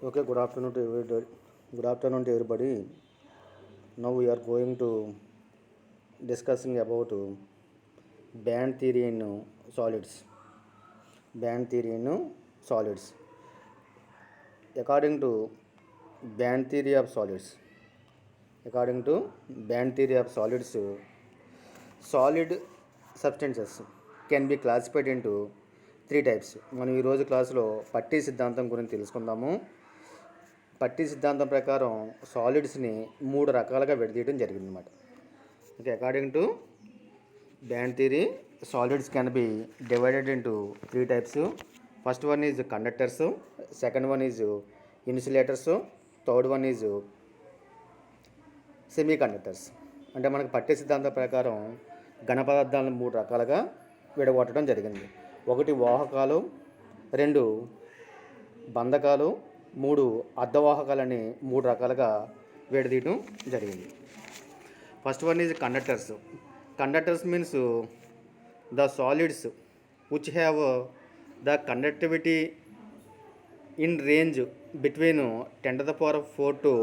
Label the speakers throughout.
Speaker 1: Okay, good afternoon to everybody. Good afternoon to everybody. Now we are going to discussing about band theory in solids. Band theory in solids. According to band theory of solids, according to band theory of solids, solid substances can be classified into three types. మనం ఈరోజు క్లాసులో పట్టీ సిద్ధాంతం గురించి తెలుసుకుందాము. పట్టీ సిద్ధాంతం ప్రకారం సాలిడ్స్ని మూడు రకాలుగా విడదీయడం జరిగిందన్నమాట. Okay, according to band theory solids can be divided into three types. First one is conductors, second one is insulators, third one is semi conductors. అంటే మనకు పట్టీ సిద్ధాంతం ప్రకారం ఘన పదార్థాలను మూడు రకాలుగా విడగొట్టడం జరిగింది. ఒకటి వాహకాలు, రెండు బంధకాలు, మూడు అర్ధవాహకాలని మూడు రకాలుగా విడదీయడం జరిగింది. First one is conductors. Conductors means the solids which have the conductivity in range between 10⁴ to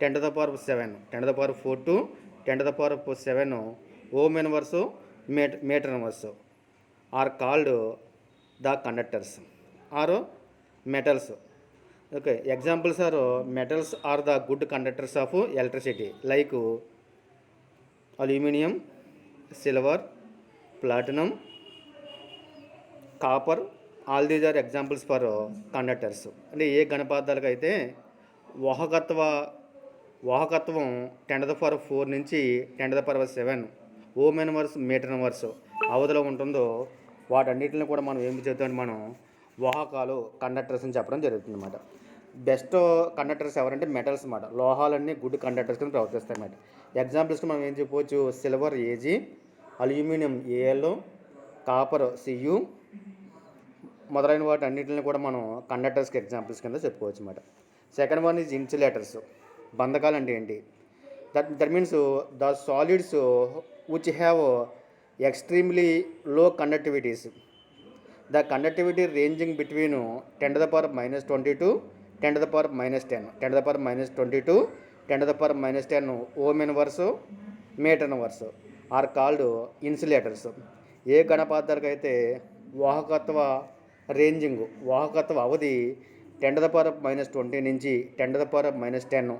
Speaker 1: 10⁴ to 10⁴ ohm inverse metre inverse are called the conductors or metals. Okay, examples are metals are the good conductors of electricity like aluminum, silver, platinum, copper. All these are examples for conductors. అంటే ఏ ఘన పదార్థాలకు అయితే వాహకత్వం 10⁴ నుంచి 10⁴ ohm inverse metre inverse అవధిలో ఉంటుందో వాటన్నిటిని కూడా మనం ఏం చేద్దాం, మనం వాహకాలు కండక్టర్స్ అని చెప్పడం జరుగుతుంది అన్నమాట. బెస్ట్ కండక్టర్స్ ఎవరంటే మెటల్స్ అన్నమాట. లోహాలన్నీ గుడ్ కండక్టర్స్ కింద ప్రవర్తిస్తాయి అన్నమాట. ఎగ్జాంపుల్స్కి మనం ఏం చెప్పవచ్చు, silver AG, aluminium AL, copper CU మొదలైన వాటి అన్నింటిని కూడా మనం కండక్టర్స్కి ఎగ్జాంపుల్స్ కింద చెప్పుకోవచ్చు అన్నమాట. Second one is insulators. బంధకాలు అంటే ఏంటి? That means the solids which have extremely low conductivities. The conductivity ranging between 10⁻20 to 10⁻10, 10⁻20 to 10⁻10 ohm inverse meter inverse are called insulators. ఏ ఘన పదార్థాలకైతే వాహకత్వ అవధి 10⁻20 నుంచి 10⁻10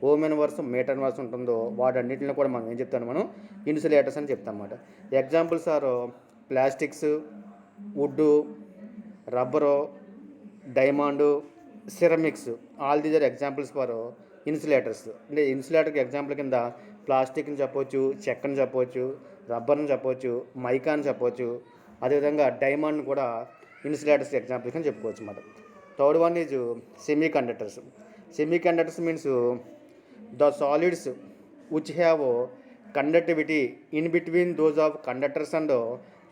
Speaker 1: ఓమ్ ఇన్వర్స్ మీటర్ ఇన్వర్స్ ఉంటుందో వాటన్నిటిని కూడా మనం ఏం చెప్తాను, మనం ఇన్సులేటర్స్ అని చెప్తాం అన్నమాట. Examples are plastics, wood, rubber, diamond, ceramics. All these are examples for insulators. అంటే ఇన్సులేటర్కి ఎగ్జాంపుల్ కింద ప్లాస్టిక్ని చెప్పవచ్చు, చెక్కని చెప్పవచ్చు, రబ్బర్ని చెప్పవచ్చు, మైకా అని చెప్పవచ్చు. అదేవిధంగా డైమండ్ కూడా ఇన్సులేటర్స్ ఎగ్జాంపుల్ కింద చెప్పుకోవచ్చు అన్నమాట. Third one is semi conductors. Semi conductors means the solids which have conductivity in between those of conductors and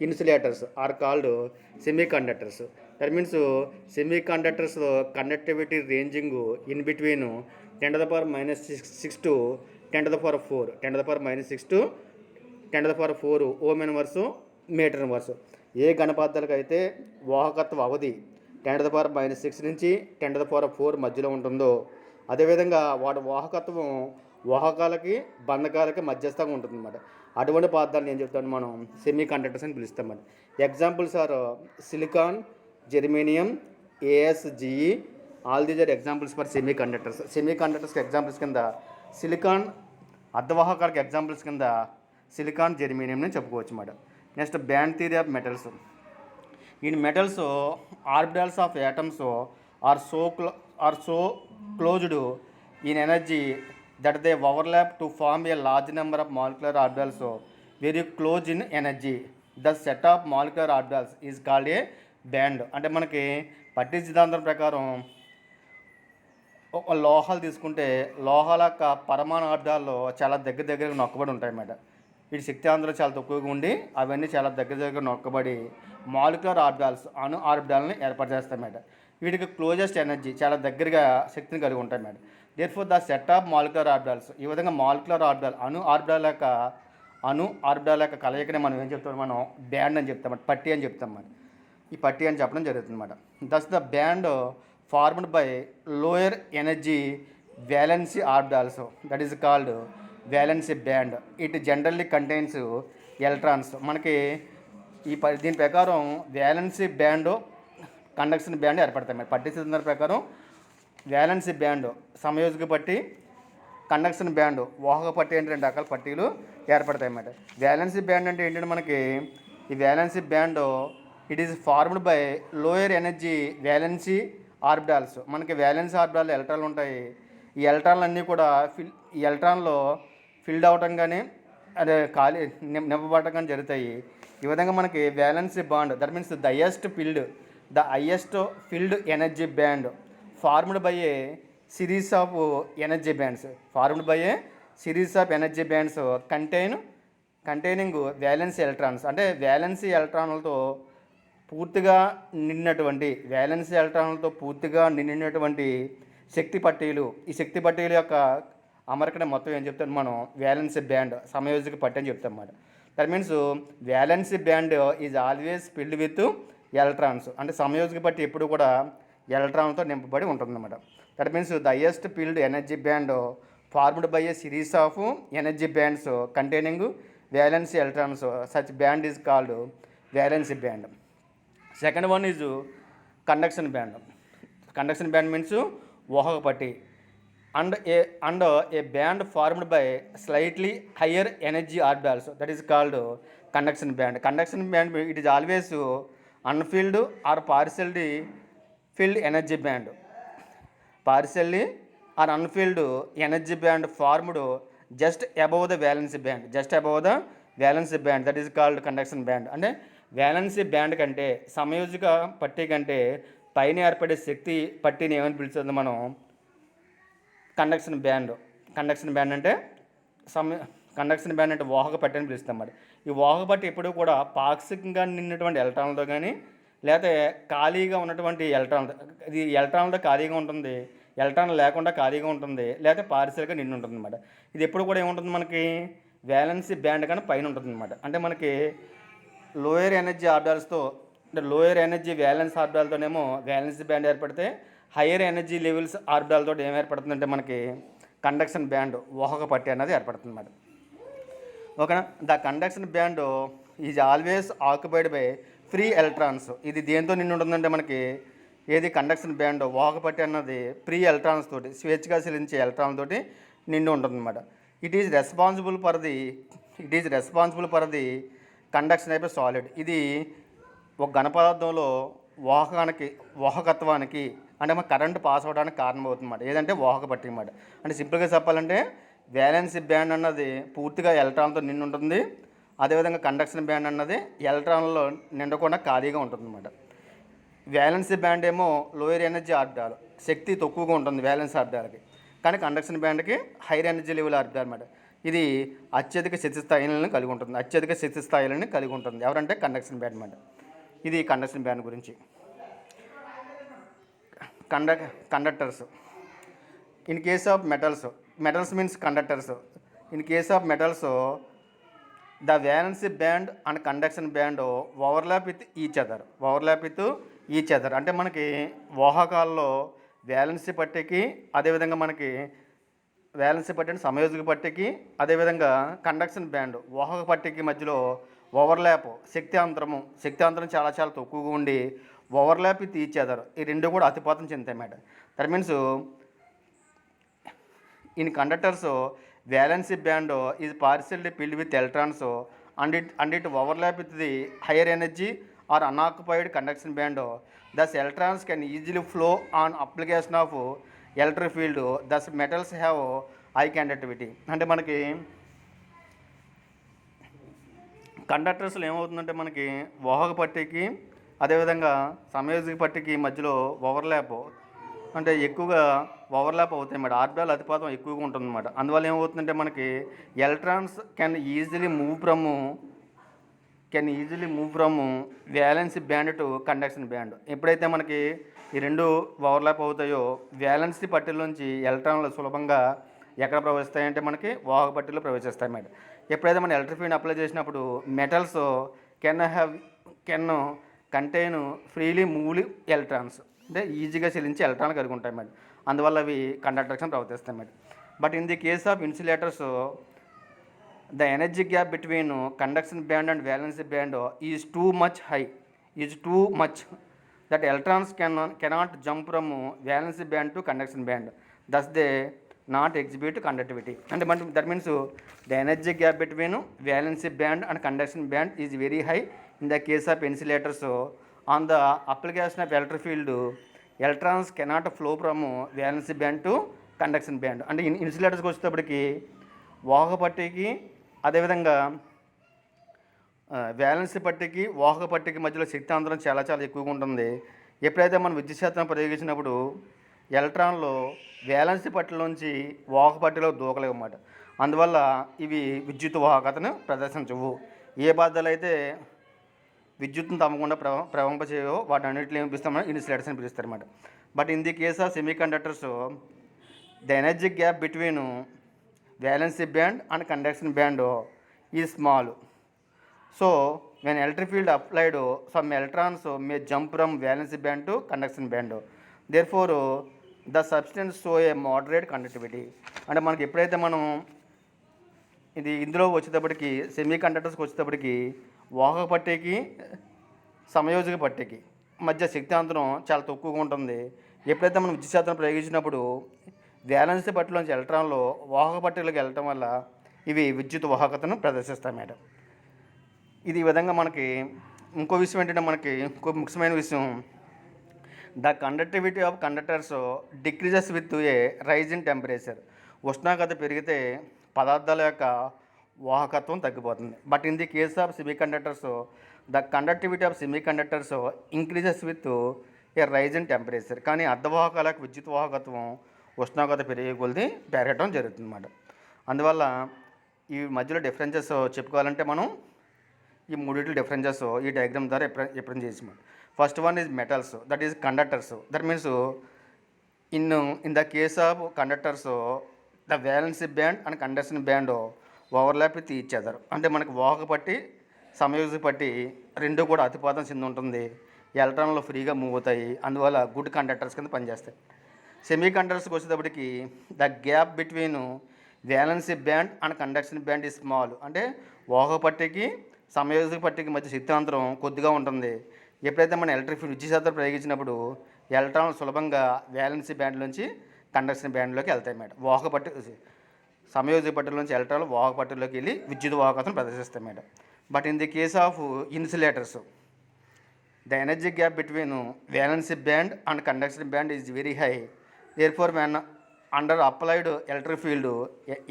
Speaker 1: insulators are called semiconductors. That means semiconductors conductivity ranging in between 10⁻6 to 10⁻4, 10⁻6 to 10⁻4 ohm inverse metre inverse. ఏ ఘన పదార్థాలకు అయితే వాహకత్వ అవధి 10⁻6 నుంచి 10⁻4 మధ్యలో ఉంటుందో, అదేవిధంగా వాటి వాహకత్వం వాహకాలకి బంధకాలకి మధ్యస్థంగా ఉంటుంది అన్నమాట. అటువంటి పదార్థాలను ఏం చెప్తాను, మనం సెమీ కండక్టర్స్ అని పిలుస్తాం అన్నమాట. Examples are silicon, germanium, A S G E. All these are examples for semiconductors. సెమీ కండక్టర్స్కి ఎగ్జాంపుల్స్ కింద సిలికాన్, అర్ధవాహకాలకి ఎగ్జాంపుల్స్ కింద సిలికాన్, జెర్మేనియంని చెప్పుకోవచ్చు అన్నమాట. Next band theory of metals. In metals orbitals of atoms are so closed in energy that they overlap to form a large number of molecular orbitals very close in energy. The set of molecular orbitals is called a band. అంటే మనకి పట్టీ సిద్ధాంతం ప్రకారం ఒక లోహాలు తీసుకుంటే లోహాల యొక్క పరమాణు ఆర్బిటాల్లో చాలా దగ్గరగా నొక్కబడి ఉంటాయి అన్నమాట. వీటి శక్తి ఆందోళన చాలా తక్కువగా ఉండి అవన్నీ చాలా దగ్గరగా నొక్కబడి మాలిక్యులర్ ఆర్బిటాల్స్ అణు ఆర్బిటాల్ని ఏర్పాటు చేస్తాయి అన్నమాట. వీటికి క్లోజెస్ట్ ఎనర్జీ చాలా దగ్గరగా శక్తిని కలిగి ఉంటాయి అన్నమాట. Therefore the set of molecular orbitals. ఈ విధంగా మాలిక్యులర్ ఆర్బిటాల్ అణు ఆర్బిటాల యొక్క కలయికనే మనం ఏం చెప్తాం, మనం బ్యాండ్ అని చెప్తాం, పట్టీ అని చెప్తాం. ఈ పట్టీ అని చెప్పడం జరుగుతుంది అన్నమాట. Thus the band formed by lower energy valency orbitals, that is called valency band. It generally contains electrons. మనకి దీని ప్రకారం వ్యాలెన్సీ బ్యాండ్ కండక్షన్ బ్యాండ్ ఏర్పడతాయి మరి పట్టి సిద్ధాంతం ప్రకారం వ్యాలెన్సీ బ్యాండ్ సమయోజిక పట్టి కండక్షన్ బ్యాండ్ వాహక పట్టి అంటే 2 రకాల పట్టీలు ఏర్పడతాయి అన్నమాట. వ్యాలెన్సీ బ్యాండ్ అంటే ఏంటంటే మనకి ఈ valency band it is formed by lower energy valency orbitals. మనకి వ్యాలెన్సీ ఆర్బిటాల్లో ఎలక్ట్రాన్లు ఉంటాయి. ఈ ఎలక్ట్రాన్లు అన్నీ కూడా ఈ ఎలక్ట్రాన్లో ఫిల్డ్ అవటం కానీ అదే ఖాళీ నింపబడటం కానీ జరుగుతాయి. ఈ విధంగా మనకి valency band that means the highest filled energy band formed by a series of energy bands containing valency electrons. అంటే వ్యాలెన్సీ ఎలక్ట్రాన్లతో పూర్తిగా నిండినటువంటి శక్తి పట్టీలు. ఈ శక్తి పట్టీల యొక్క అమరికన మొత్తం ఏం చెప్తాం మనం వ్యాలెన్సీ బ్యాండ్ సమయోజిక పట్టి అని చెప్తాం అన్నమాట. That means valency band is always field with electrons. అంటే సమయోజిక పట్టి ఎప్పుడు కూడా ఎలక్ట్రాన్లతో నింపబడి ఉంటుందన్నమాట. That means the highest field energy band formed by a series of energy bands containing valency electrons. Such band is called valency band. Second one is conduction band. Conduction band means వాహక పట్టి and A band formed by slightly higher energy orbitals, that is called conduction band. Conduction band it is always unfilled or partially filled energy band. Partially or unfilled energy band formed just above the valency band, that is called conduction band. అంటే valency band కంటే సమయోజిక పట్టీ కంటే పైన ఏర్పడే శక్తి పట్టీని ఏమని పిలుస్తుంది మనం కండక్షన్ బ్యాండ్ అంటే వాహక పట్టి అని పిలుస్తాం. మరి ఈ వాహక పట్టి ఎప్పుడూ కూడా పాక్షికంగా నిన్నటువంటి ఎలక్ట్రాన్లతో కానీ లేకపోతే ఖాళీగా ఉన్నటువంటి ఇది ఎలక్ట్రాన్లతో ఖాళీగా ఉంటుంది, ఎలక్ట్రాన్ లేకుండా ఖాళీగా ఉంటుంది, లేకపోతే పార్షియల్గా నిండి ఉంటుంది అనమాట. ఇది ఎప్పుడు కూడా ఏముంటుంది మనకి వ్యాలెన్సీ బ్యాండ్ కానీ పైన ఉంటుంది అనమాట. అంటే మనకి లోయర్ ఎనర్జీ ఆర్బిటాల్స్తో అంటే లోయర్ ఎనర్జీ వ్యాలెన్స్ ఆర్బిటాల్తోనేమో వ్యాలెన్సీ బ్యాండ్ ఏర్పడితే హయ్యర్ ఎనర్జీ లెవెల్స్ ఆర్బిటాల్తో ఏం ఏర్పడుతుందంటే మనకి కండక్షన్ బ్యాండ్ వాహక పట్టి అనేది ఏర్పడుతుంది అన్నమాట. ఓకేనా. The conduction band is always occupied by free electrons. ఇది దేంతో నిండి ఉంటుందంటే మనకి ఏది కండక్షన్ బ్యాండ్ వాహక పట్టి అన్నది ఫ్రీ ఎలక్ట్రాన్స్ తోటి స్వేచ్ఛగా చెల్లించే ఎలక్ట్రాన్ తోటి నిండి ఉంటుంది అన్నమాట. It is responsible for the conduction of a solid. ఇది ఒక ఘన పదార్థంలో వాహకత్వానికి అంటే మన కరెంట్ పాస్ అవ్వడానికి కారణమవుతుంది అన్నమాట. ఏదంటే వాహక పట్టి అన్నమాట. అంటే సింపుల్గా చెప్పాలంటే వ్యాలెన్సీ బ్యాండ్ అన్నది పూర్తిగా ఎలక్ట్రాన్తో నిండి ఉంటుంది. అదేవిధంగా కండక్షన్ బ్యాండ్ అన్నది ఎలక్ట్రాన్లో నిండకుండా ఖాళీగా ఉంటుంది అన్నమాట. వ్యాలెన్సీ బ్యాండ్ ఏమో లోయర్ ఎనర్జీ ఆర్బిటాల్ శక్తి తక్కువగా ఉంటుంది వ్యాలెన్స్ ఆర్బిటాల్కి, కానీ కండక్షన్ బ్యాండ్కి హైయర్ ఎనర్జీ లెవెల్ ఆర్బిటాల్ అన్నమాట. ఇది అత్యధిక శక్తి స్థాయిలను కలిగి ఉంటుంది. ఎవరంటే కండక్షన్ బ్యాండ్ అన్నమాట. ఇది కండక్షన్ బ్యాండ్ గురించి. Conductors in case of metals means conductors. In case of metals the valency band and conduction band overlap with each other. అంటే మనకి వాహకాల్లో వ్యాలెన్సీ పట్టికి అదేవిధంగా మనకి వ్యాలెన్సీ పట్టి అంటే సమయోజిక పట్టికి అదేవిధంగా కండక్షన్ బ్యాండ్ వాహక పట్టికి మధ్యలో ఓవర్లాప్ శక్తి అంతరం చాలా తక్కువగా ఉండి ఓవర్లాప్ విత్ ఈచ్ అదర్. ఈ రెండు కూడా అతిపాతం చెందుతాయి అన్నమాట. That means in conductors valency band is partially filled with electrons and it overlap with the higher energy or unoccupied conduction band. Thus electrons can easily flow on application of electric field. Thus metals have high conductivity. అంటే మనకి కండక్టర్స్లో ఏమవుతుందంటే మనకి వాహక పట్టికి అదేవిధంగా సమయోజిక పట్టికి మధ్యలో overlap అంటే ఎక్కువగా overlap అవుతాయి అన్నమాట. ఆర్బిటాల్ అతిపాతం ఎక్కువగా ఉంటుంది అన్నమాట. అందువల్ల ఏమవుతుందంటే మనకి electrons can easily move from valency band to conduction band. ఎప్పుడైతే మనకి ఈ రెండు ఓవర్లాప్ అవుతాయో వ్యాలెన్సీ పట్టీలోంచి ఎలక్ట్రాన్లు సులభంగా ఎక్కడ ప్రవేశిస్తాయంటే మనకి వాహక పట్టీలో ప్రవేశిస్తాయి అన్నమాట. ఎప్పుడైతే మనం ఎలక్ట్రిక్ ఫీల్డ్ అప్లై చేసినప్పుడు మెటల్స్ కెన్ కంటైన్ ఫ్రీలీ మూవ్లీ ఎలక్ట్రాన్స్, అంటే ఈజీగా చెల్లించే ఎలక్ట్రాన్లు కలిగి ఉంటాయి మేడం. అందువల్ల అవి కండక్టర్స్ ప్రవర్తిస్తాయి madam. But in the case of insulators, the energy gap between conduction band and valency band is too much high, is too much that electrons cannot jump from valency band to conduction band, thus they not exhibit conductivity. అంటే మన that means the energy gap between valency band and conduction band is very high in the case of insulators. On the application of electric field, electrons cannot flow from valency band to conduction band. అంటే ఇన్సులేటర్స్కి వచ్చేటప్పటికి వాహక పట్టీకి అదేవిధంగా valency పట్టీకి వాహక పట్టీకి మధ్యలో శక్తి అంతరం చాలా చాలా ఎక్కువగా ఉంటుంది. ఎప్పుడైతే మనం విద్యుత్ శాతం ప్రయోగించినప్పుడు ఎలక్ట్రాన్లు వ్యాలెన్సీ పట్టీలోంచి వాహక పట్టీలో దూకలేవు అన్నమాట. అందువల్ల ఇవి విద్యుత్ వాహకతను ప్రదర్శించవు. ఏ పదార్థాలు అయితే విద్యుత్తును తమ్మకుండా ప్రవహింపచేయో వాటి అన్నింటిలో ఏం పిలుస్తామని ఇన్సులేటర్స్ అని పిలుస్తారు అన్నమాట. But in the case of semiconductors, the energy gap between valency band and conduction band is small. So when electric field applied, some electrons may jump from valency band to conduction band, therefore the substance show a moderate conductivity. అంటే మనకి ఎప్పుడైతే మనం ఇందులో వచ్చేటప్పటికి semi కండక్టర్స్కి వచ్చేటప్పటికి వాహక పట్టీకి సమయోజక పట్టీకి మధ్య శక్తి అంతరం చాలా తక్కువగా ఉంటుంది. ఎప్పుడైతే మనం విద్యుత్ శాతం ప్రయోగించినప్పుడు వ్యాలెన్సీ పట్టీలోంచి ఎలక్ట్రాన్లు వాహక పట్టీలోకి వెళ్ళటం వల్ల ఇవి విద్యుత్ వాహకతను ప్రదర్శిస్తాయి మేడం. ఇది ఈ విధంగా మనకి ఇంకో విషయం ఏంటంటే, మనకి ఇంకో ముఖ్యమైన విషయం, the conductivity of conductors decreases with a rise in temperature. ఉష్ణోగ్రత పెరిగితే పదార్థాల యొక్క వాహకత్వం తగ్గిపోతుంది. But in the case of semiconductors, the conductivity of semiconductors increases with a rise in temperature. కానీ అర్ధవాహకాలకు విద్యుత్ వాహకత్వం ఉష్ణోగ్రత పెరిగే కొలది పెరగటం జరుగుతుంది అన్నమాట. అందువల్ల ఈ మధ్యలో డిఫరెన్సెస్ చెప్పుకోవాలంటే మనం ఈ మూడింటి డిఫరెన్సెస్ ఈ డయాగ్రామ్ ద్వారా రిప్రజెంట్ చేసాం. First one is metals, that is conductors. That means in the case of conductors, the valency band and conduction band overlap with each other. అంటే మనకి వాహక పట్టి సమయోజక పట్టి రెండు కూడా అతిపాతం చెంది ఉంటుంది. ఎలక్ట్రాన్లు ఫ్రీగా మూవ్ అవుతాయి. అందువల్ల గుడ్ కండక్టర్స్ కింద పనిచేస్తాయి. సెమీ కండక్టర్స్కి వచ్చేటప్పటికి the gap between valency band and conduction band is small. అంటే వాహక పట్టికి సమయోజక పట్టికి మధ్య శక్తి అంతరం కొద్దిగా ఉంటుంది. ఎప్పుడైతే మనం ఎలక్ట్రిక్ విద్యుత్ శాతం ప్రయోగించినప్పుడు ఎలక్ట్రాన్లు సులభంగా వ్యాలెన్సీ బ్యాండ్ నుంచి కండక్షన్ బ్యాండ్లోకి వెళ్తాయి మేడం. వాహక పట్టి సమయోజక పట్టీల నుంచి ఎలక్ట్రాన్లు వాహక పట్టీలోకి వెళ్ళి విద్యుత్ వాహకతను ప్రదర్శిస్తాయి madam. But in the case of insulators, the energy gap between valency band and conduction band is very high. Therefore when under applied electric field,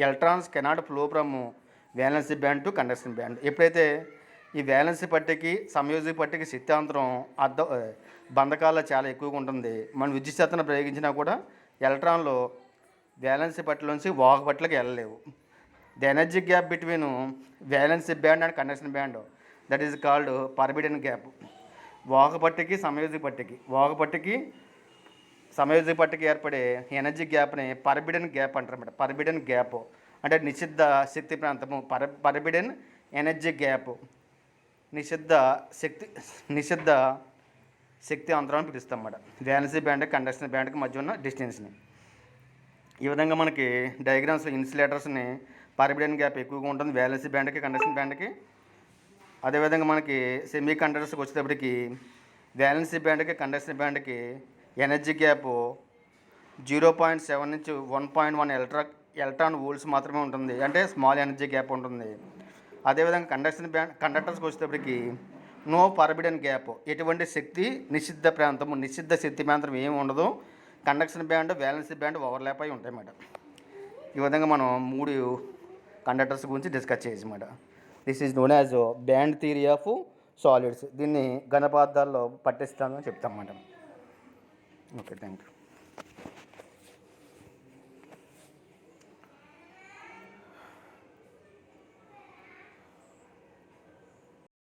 Speaker 1: electrons cannot flow from valency band to conduction band. ఎప్పుడైతే ఈ valency పట్టీకి సమయోజక పట్టీకి శక్తాంతరం బంధకాల్లో చాలా ఎక్కువగా ఉంటుంది. మనం విద్యుత్ శాతాన్ని ప్రయోగించినా కూడా ఎలక్ట్రాన్లు వ్యాలెన్సీ పట్టీలోంచి వాహక పట్టీలోకి వెళ్ళలేవు. The energy gap between valency band and conduction band, that is called forbidden gap. వాహక పట్టీకి సమయోజక పట్టీకి ఏర్పడే ఎనర్జీ గ్యాప్ని పర్బిడెన్ గ్యాప్ అంటారు అన్నమాట. పర్బిడెన్ గ్యాప్ అంటే నిషిద్ధ శక్తి ప్రాంతము. పర్బిడెన్ ఎనర్జీ గ్యాప్ నిషిద్ధ శక్తి అంతరాన్ని పిలుస్తాం అన్నమాట. వ్యాలెన్సీ బ్యాండ్ కండక్షన్ బ్యాండ్కి మధ్య ఉన్న డిస్టెన్స్ని. ఈ విధంగా మనకి డయాగ్రామ్స్ ఇన్సులేటర్స్ని పర్బిడెన్ గ్యాప్ ఎక్కువగా ఉంటుంది వ్యాలెన్సీ బ్యాండ్కి కండక్షన్ బ్యాండ్కి. అదేవిధంగా మనకి సెమీ కండక్టర్స్కి వచ్చేటప్పటికి వ్యాలెన్సీ బ్యాండ్కి కండక్షన్ బ్యాండ్కి ఎనర్జీ గ్యాప్ 0.7 నుంచి 1.1 ఎలక్ట్రాన్ వోల్ట్స్ మాత్రమే ఉంటుంది. అంటే స్మాల్ ఎనర్జీ గ్యాప్ ఉంటుంది. అదేవిధంగా కండక్టర్స్కి వచ్చేటప్పటికి నో పర్బిడెన్ గ్యాప్, ఎటువంటి నిషిద్ధ శక్తి ప్రాంతం ఏమి ఉండదు. Conduction band valency band overlap అయి ఉంటాయి మేడం. ఈ విధంగా మనం 3 కండక్టర్స్ గురించి డిస్కస్ చేసి madam. This is known as band theory of solids. దీన్ని ఘన పదార్థాల్లో పట్టిస్తామని చెప్తాం మేడం. Okay, thank you.